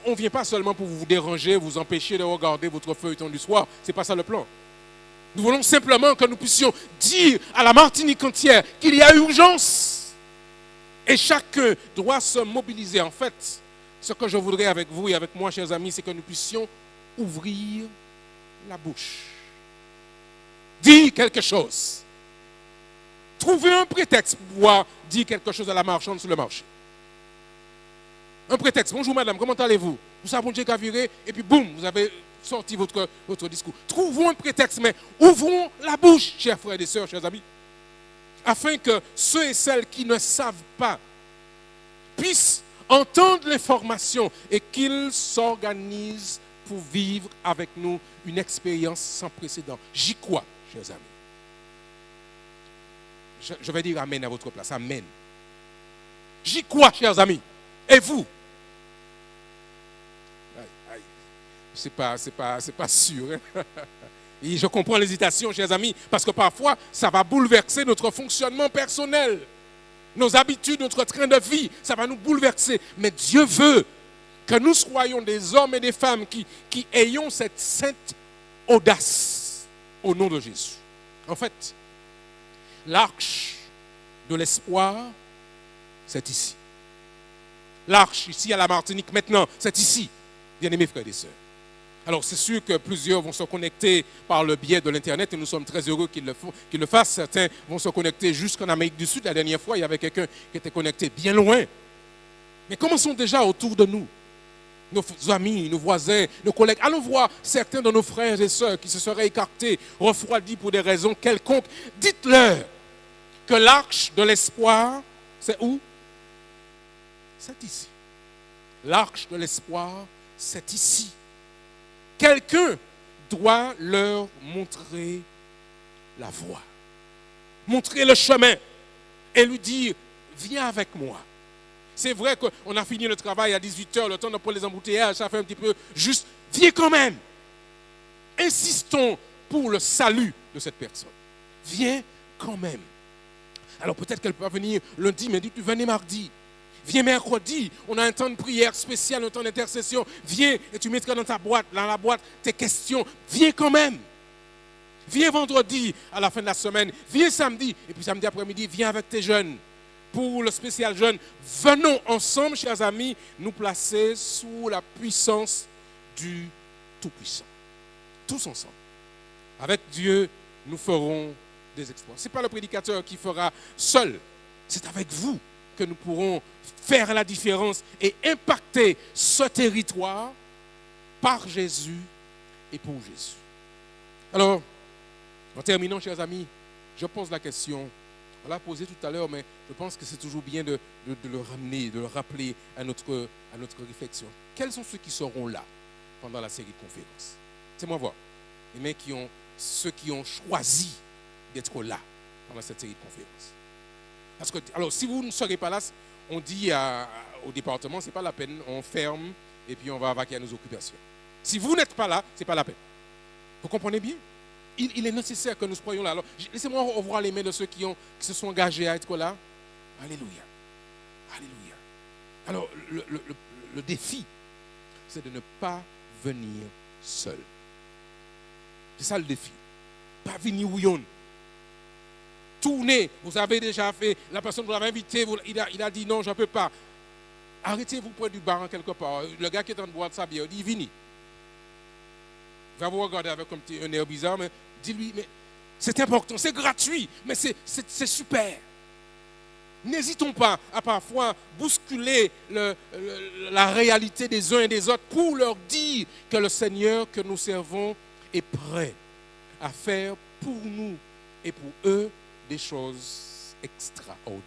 On ne vient pas seulement pour vous déranger, vous empêcher de regarder votre feuilleton du soir. Ce n'est pas ça le plan. Nous voulons simplement que nous puissions dire à la Martinique entière qu'il y a urgence. Et chacun doit se mobiliser. En fait, ce que je voudrais avec vous et avec moi, chers amis, c'est que nous puissions ouvrir la bouche. Dire quelque chose. Trouver un prétexte pour pouvoir dire quelque chose à la marchande sur le marché. Un prétexte. Bonjour madame, comment allez-vous? Vous savez, Dieu qu'a viré, et puis boum, vous avez sorti votre discours. Trouvons un prétexte, mais ouvrons la bouche, chers frères et sœurs, chers amis, afin que ceux et celles qui ne savent pas puissent entendre l'information et qu'ils s'organisent pour vivre avec nous une expérience sans précédent. J'y crois, chers amis. Je vais dire amen à votre place. Amen. J'y crois, chers amis. Et vous? C'est pas sûr. Hein? Et je comprends l'hésitation, chers amis, parce que parfois, ça va bouleverser notre fonctionnement personnel. Nos habitudes, notre train de vie, ça va nous bouleverser. Mais Dieu veut que nous soyons des hommes et des femmes qui ayons cette sainte audace au nom de Jésus. En fait, l'arche de l'espoir, c'est ici. L'arche ici à la Martinique, maintenant, c'est ici, bien-aimés frères et sœurs. Alors c'est sûr que plusieurs vont se connecter par le biais de l'Internet et nous sommes très heureux qu'ils le fassent. Certains vont se connecter jusqu'en Amérique du Sud. La dernière fois, il y avait quelqu'un qui était connecté bien loin. Mais commençons déjà autour de nous. Nos amis, nos voisins, nos collègues. Allons voir certains de nos frères et sœurs qui se seraient écartés, refroidis pour des raisons quelconques. Dites-leur que l'arche de l'espoir, c'est où? C'est ici. L'arche de l'espoir, c'est ici. Quelqu'un doit leur montrer la voie, montrer le chemin et lui dire, viens avec moi. C'est vrai qu'on a fini le travail à 18h, le temps de prendre les embouteillages, ça fait un petit peu juste, viens quand même. Insistons pour le salut de cette personne. Viens quand même. Alors peut-être qu'elle peut venir lundi, mais dites, venez mardi. Viens mercredi, on a un temps de prière spécial, un temps d'intercession. Viens et tu mettras dans la boîte tes questions. Viens quand même. Viens vendredi à la fin de la semaine. Viens samedi. Et puis samedi après-midi, viens avec tes jeunes. Pour le spécial jeune, venons ensemble, chers amis, nous placer sous la puissance du Tout-Puissant. Tous ensemble. Avec Dieu, nous ferons des exploits. Ce n'est pas le prédicateur qui fera seul. C'est avec vous. que nous pourrons faire la différence et impacter ce territoire par Jésus et pour Jésus. Alors, en terminant, chers amis, je pose la question, on l'a posée tout à l'heure, mais je pense que c'est toujours bien de le ramener, de le rappeler à notre réflexion. Quels sont ceux qui seront là pendant la série de conférences? Laissez-moi voir. Ceux qui ont choisi d'être là pendant cette série de conférences. Parce que, alors, si vous ne serez pas là, on dit au département, ce n'est pas la peine, on ferme et puis on va vaquer à nos occupations. Si vous n'êtes pas là, ce n'est pas la peine. Vous comprenez bien? Il est nécessaire que nous soyons là. Alors, laissez-moi revoir les mains de ceux qui se sont engagés à être là. Alléluia. Alléluia. Alors, le défi, c'est de ne pas venir seul. C'est ça le défi. Pas venir ouillon. Tournez. Vous avez déjà fait, la personne vous l'avez invité, il a dit non, je ne peux pas. Arrêtez-vous près du bar quelque part. Le gars qui est en train de boire de sa bière, il dit venez. Il va vous regarder avec un air bizarre, mais dis-lui, mais c'est important, c'est gratuit, mais c'est super. N'hésitons pas à parfois bousculer la réalité des uns et des autres pour leur dire que le Seigneur que nous servons est prêt à faire pour nous et pour eux des choses extraordinaires.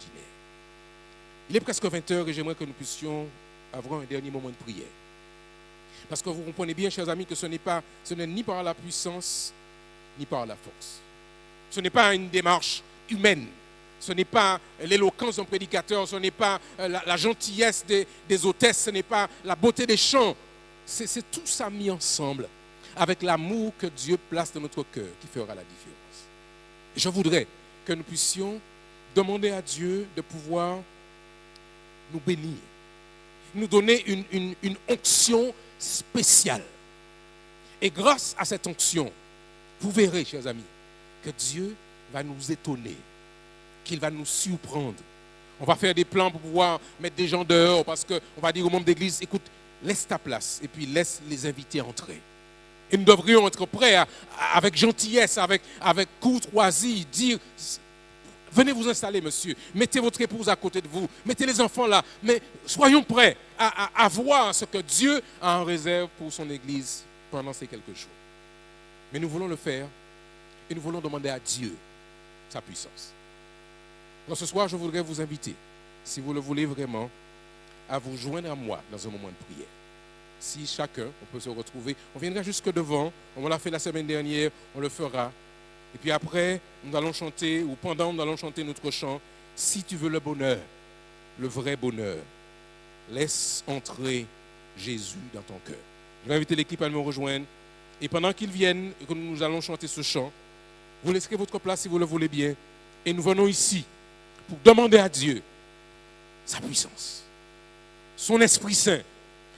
Il est presque 20h et j'aimerais que nous puissions avoir un dernier moment de prière. Parce que vous comprenez bien, chers amis, que ce n'est ni par la puissance, ni par la force. Ce n'est pas une démarche humaine. Ce n'est pas l'éloquence d'un prédicateur, ce n'est pas la gentillesse des hôtesses, ce n'est pas la beauté des chants. C'est tout ça mis ensemble avec l'amour que Dieu place dans notre cœur qui fera la différence. Et je voudrais que nous puissions demander à Dieu de pouvoir nous bénir, nous donner une onction spéciale. Et grâce à cette onction, vous verrez, chers amis, que Dieu va nous étonner, qu'il va nous surprendre. On va faire des plans pour pouvoir mettre des gens dehors parce qu'on va dire aux membres d'église, écoute, laisse ta place et puis laisse les invités entrer. Et nous devrions être prêts avec gentillesse, avec courtoisie, dire, venez vous installer, monsieur, mettez votre épouse à côté de vous, mettez les enfants là, mais soyons prêts à voir ce que Dieu a en réserve pour son église pendant ces quelques jours. Mais nous voulons le faire et nous voulons demander à Dieu sa puissance. Donc ce soir, je voudrais vous inviter, si vous le voulez vraiment, à vous joindre à moi dans un moment de prière. Si chacun, on peut se retrouver, on viendra jusque devant, on l'a fait la semaine dernière, on le fera. Et puis après, nous allons chanter, ou pendant, nous allons chanter notre chant, si tu veux le bonheur, le vrai bonheur, laisse entrer Jésus dans ton cœur. Je vais inviter l'équipe à me rejoindre. Et pendant qu'ils viennent et que nous allons chanter ce chant, vous laisserez votre place si vous le voulez bien. Et nous venons ici pour demander à Dieu sa puissance, son Esprit Saint,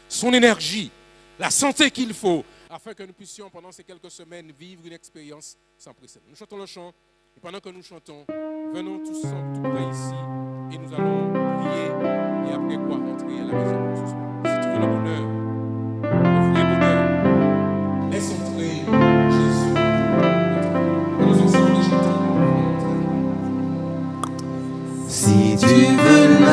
son énergie, la santé qu'il faut, afin que nous puissions pendant ces quelques semaines vivre une expérience sans précédent. Nous chantons le chant et pendant que nous chantons, venons tous ensemble tout près ici et nous allons prier et après quoi rentrer à la maison ce soir. Si tu veux le bonheur, le vrai bonheur, laisse entrer Jésus. Nous ensemble chantons. Si tu veux le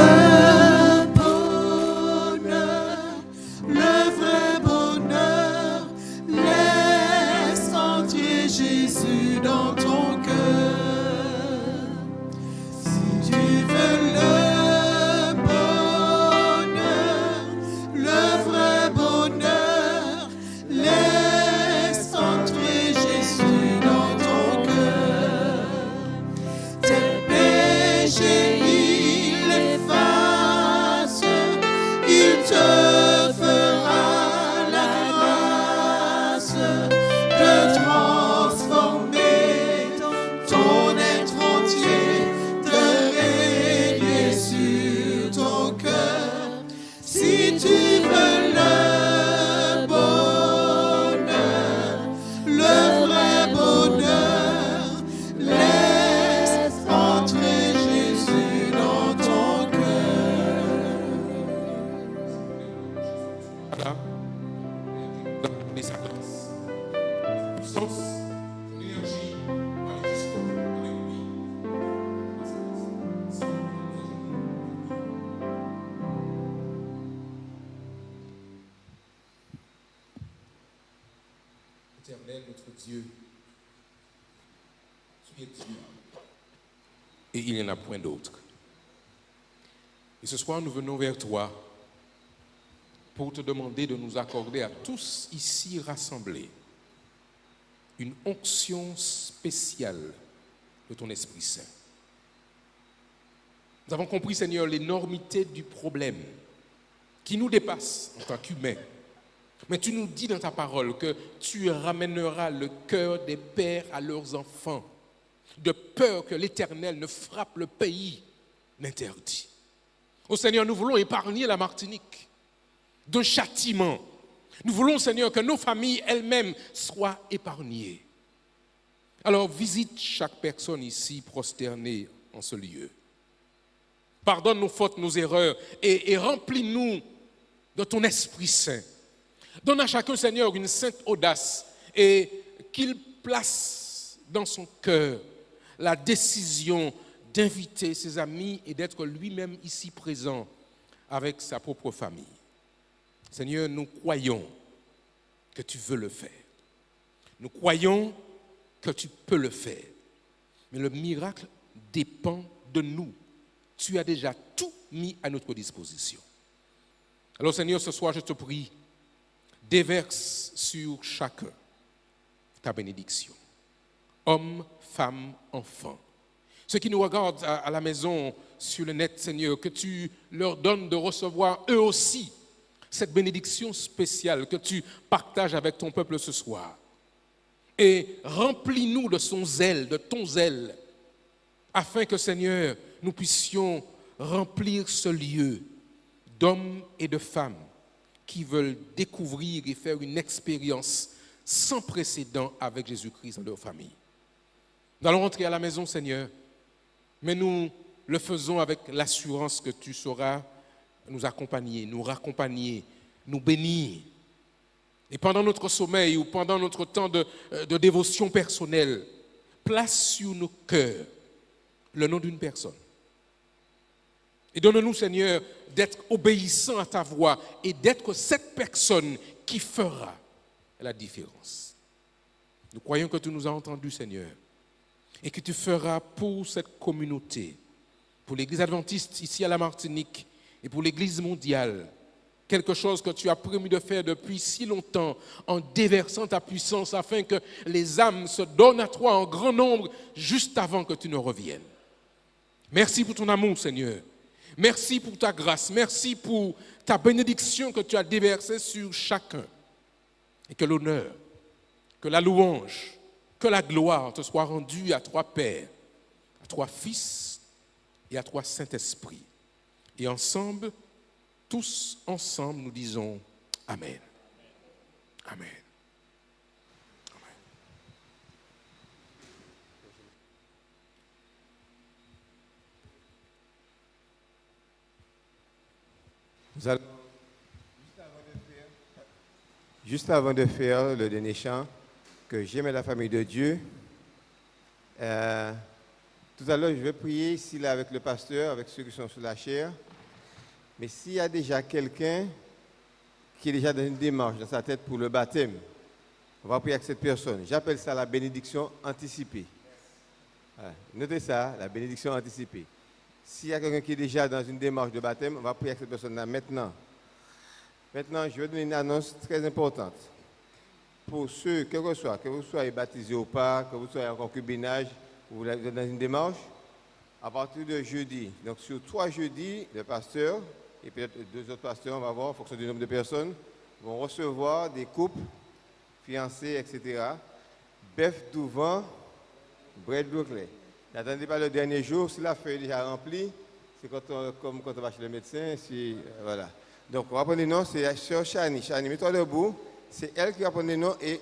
Jésus dans ton cœur, si tu veux le bonheur, le vrai bonheur, laisse entrer Jésus dans ton cœur. Tes péchés il efface, il te fera la grâce de transformer ton être entier, de régner sur ton cœur. Si tu veux le bonheur, le vrai bonheur, laisse entrer Jésus dans ton cœur. Voilà. Donnez sa grâce, puissance, l'énergie, aller jusqu'au bout avec lui. Éternel, notre Dieu, tu es Dieu. Et il n'y en a point d'autre. Et ce soir, nous venons vers toi pour te demander de nous accorder à tous ici rassemblés une onction spéciale de ton Esprit Saint. Nous avons compris, Seigneur, l'énormité du problème qui nous dépasse en tant qu'humains. Mais tu nous dis dans ta parole que tu ramèneras le cœur des pères à leurs enfants, de peur que l'Éternel ne frappe le pays l'interdit. Ô Seigneur, nous voulons épargner la Martinique d'un châtiment. Nous voulons, Seigneur, que nos familles elles-mêmes soient épargnées. Alors visite chaque personne ici prosternée en ce lieu. Pardonne nos fautes, nos erreurs et remplis-nous de ton Esprit Saint. Donne à chacun, Seigneur, une sainte audace et qu'il place dans son cœur la décision d'inviter ses amis et d'être lui-même ici présent avec sa propre famille. Seigneur, nous croyons que tu veux le faire. Nous croyons que tu peux le faire. Mais le miracle dépend de nous. Tu as déjà tout mis à notre disposition. Alors Seigneur, ce soir, je te prie, déverse sur chacun ta bénédiction. Hommes, femmes, enfants. Ceux qui nous regardent à la maison, sur le net, Seigneur, que tu leur donnes de recevoir eux aussi cette bénédiction spéciale que tu partages avec ton peuple ce soir. Et remplis-nous de son zèle, de ton zèle, afin que, Seigneur, nous puissions remplir ce lieu d'hommes et de femmes qui veulent découvrir et faire une expérience sans précédent avec Jésus-Christ dans leur famille. Nous allons rentrer à la maison, Seigneur, mais nous le faisons avec l'assurance que tu sauras nous accompagner, nous raccompagner, nous bénir. Et pendant notre sommeil ou pendant notre temps de dévotion personnelle, place sur nos cœurs le nom d'une personne. Et donne-nous, Seigneur, d'être obéissants à ta voix et d'être cette personne qui fera la différence. Nous croyons que tu nous as entendus, Seigneur, et que tu feras pour cette communauté, pour l'Église adventiste ici à la Martinique et pour l'Église mondiale, quelque chose que tu as promis de faire depuis si longtemps en déversant ta puissance afin que les âmes se donnent à toi en grand nombre juste avant que tu ne reviennes. Merci pour ton amour, Seigneur. Merci pour ta grâce. Merci pour ta bénédiction que tu as déversée sur chacun. Et que l'honneur, que la louange, que la gloire te soit rendue à toi, Père, à toi, Fils et à toi, Saint-Esprit. Et ensemble, tous ensemble, nous disons Amen. Amen. Nous allons, juste avant de faire le dernier chant, que j'aime la famille de Dieu, tout à l'heure, je vais prier ici là, avec le pasteur, avec ceux qui sont sur la chaire. Mais s'il y a déjà quelqu'un qui est déjà dans une démarche dans sa tête pour le baptême, on va prier avec cette personne. J'appelle ça la bénédiction anticipée. Voilà. Notez ça, la bénédiction anticipée. S'il y a quelqu'un qui est déjà dans une démarche de baptême, on va prier avec cette personne-là maintenant. Maintenant, je vais donner une annonce très importante. Pour ceux, que vous soyez baptisés ou pas, que vous soyez en concubinage, ou vous êtes dans une démarche, à partir de jeudi, donc sur 3 jeudis, le pasteur et peut-être 2 autres pasteurs, on va voir en fonction du nombre de personnes, vont recevoir des couples, fiancés, etc. Bœuf d'Ouvent, bread Brooklyn. N'attendez pas le dernier jour, si la feuille est déjà remplie, c'est comme quand on va chez le médecin, voilà. Donc on va prendre les noms, c'est Sœur Chani. Chani, mets-toi debout, c'est elle qui va prendre les noms et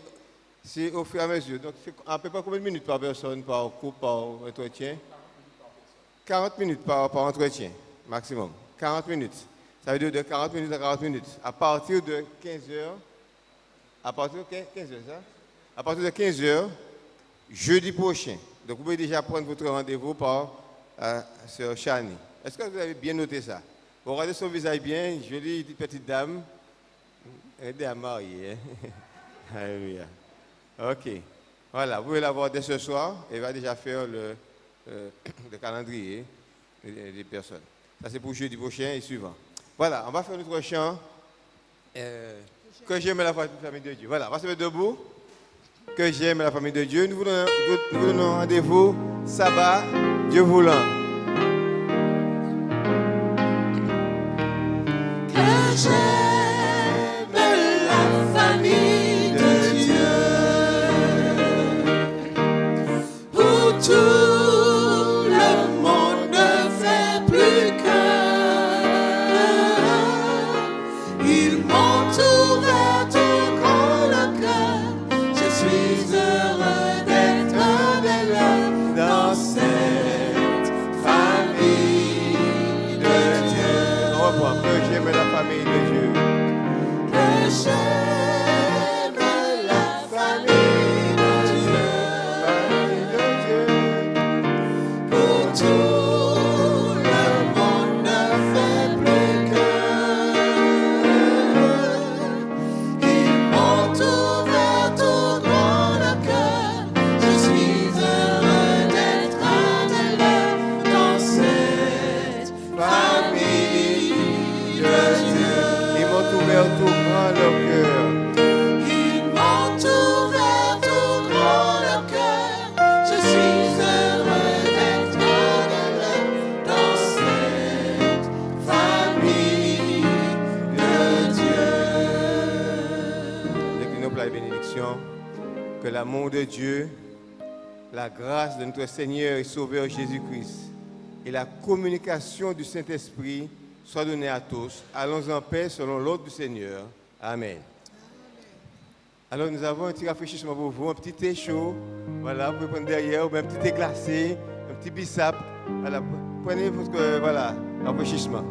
c'est au fur et à mesure. Donc c'est à peu près combien de minutes par personne, par couple, par entretien? 40 minutes par entretien, maximum. 40 minutes. Ça veut dire de 40 minutes à 40 minutes. À partir de 15h, à partir de 15h, ça? À partir de 15h, jeudi prochain. Donc vous pouvez déjà prendre votre rendez-vous par Sœur Chani. Est-ce que vous avez bien noté ça? Vous regardez son visage bien, jolie petite dame. Elle est mariée. Hein? Alléluia. Ok. Voilà, vous pouvez l'avoir dès ce soir et va déjà faire le calendrier des personnes. Ça, c'est pour jeudi prochain et suivant. Voilà, on va faire notre chant. Que j'aime la famille de Dieu. Voilà, on va se mettre debout. Que j'aime la famille de Dieu. Nous vous donnons rendez-vous sabbat, Dieu voulant. Que j'aime la famille de Dieu, où tout le monde ne fait plus que il m'entoure tout grand le cœur. Je suis heureux d'être avec eux dans cette famille de Dieu. On reprend. Que j'aime la famille de Dieu. Que j'aime la famille de Dieu, Famille de Dieu. où tout le monde ne fait plus que il m'entoure tout grand le cœur. Je suis heureux d'être avec eux dans cette famille de Dieu. Ils m'ont ouvert tout grand leur cœur. Il m'entoure tout grand le cœur. Je suis heureux d'être avec eux dans cette famille de Dieu. Déclinons pour la bénédiction. Que l'amour de Dieu, la grâce de notre Seigneur et Sauveur Jésus-Christ et la communication du Saint-Esprit soient données à tous. Allons en paix selon l'ordre du Seigneur. Amen. Alors nous avons un petit rafraîchissement pour vous, un petit thé chaud. Voilà, vous pouvez prendre derrière, ou bien un petit thé glacé, un petit bissap. Voilà, prenez votre rafraîchissement.